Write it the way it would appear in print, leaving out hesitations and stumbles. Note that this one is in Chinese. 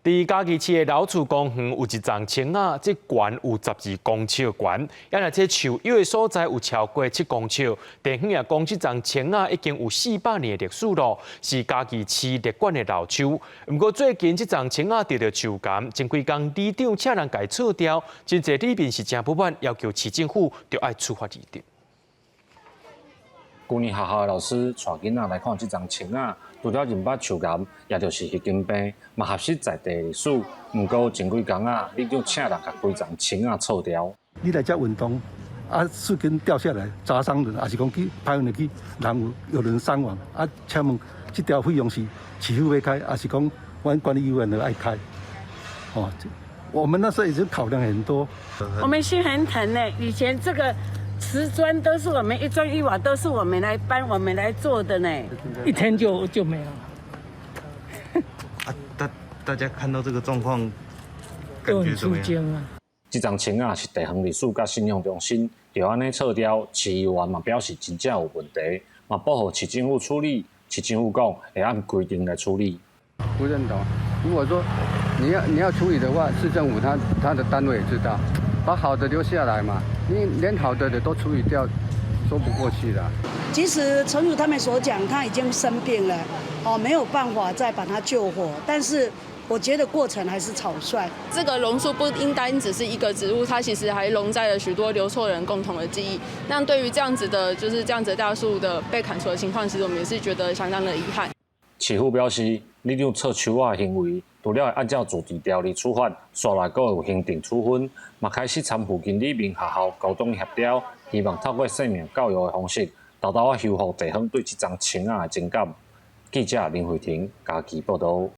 伫嘉义市的老厝公园有一丛青仔，这悬有12公尺悬，原来这树有的所在有超过7公尺。地方也讲，这丛青仔已经有400年的历史咯，是嘉义市历管的老树。不过最近这丛青仔得到树干，前几天里长请人改撤掉，真侪里面是真不满，要求市政府就要处罚里长。去年学校的老师带囡仔来看这丛青仔，除了认捌树干，也就是迄根病，嘛合适在地历史。不过前几天里长请人甲规丛青仔撤掉。你来遮运动，树根掉下来砸伤人，还是讲去拍人去人有人伤亡？请问这条费用是市府要开，还是讲管理委员会爱开？我们那时候已经考量很多。我们心很疼呢，以前这个瓷砖都是我们一砖一瓦都是我们来搬、我们来做的呢，一天就没了。大家看到这个状况，都很吃惊啊。这丛青仔是地方历史甲信用中心，就安尼撤掉，市议员嘛表示真正有问题，嘛报予市政府处理。市政府讲会按规定来处理。不认同。如果说你要处理的话，市政府他的单位也知道，把好的留下来嘛。你连好的都处理掉，说不过去的。即使诚如他们所讲，他已经生病了，没有办法再把他救活，但是我觉得过程还是草率。这个榕树不应单只是一个植物，它其实还容载了许多留错人共同的记忆。那对于这样子的大树的被砍除的情况，其实我们也是觉得相当的遗憾。市府表示，里长撤树仔的行为，除了会按照自治条例处罚，续来阁有行政处分，嘛开始参附近里面学校沟通协调，希望透过生命教育的方式，达到修复地方对这丛青仔的情感。记者林慧婷，嘉义报道。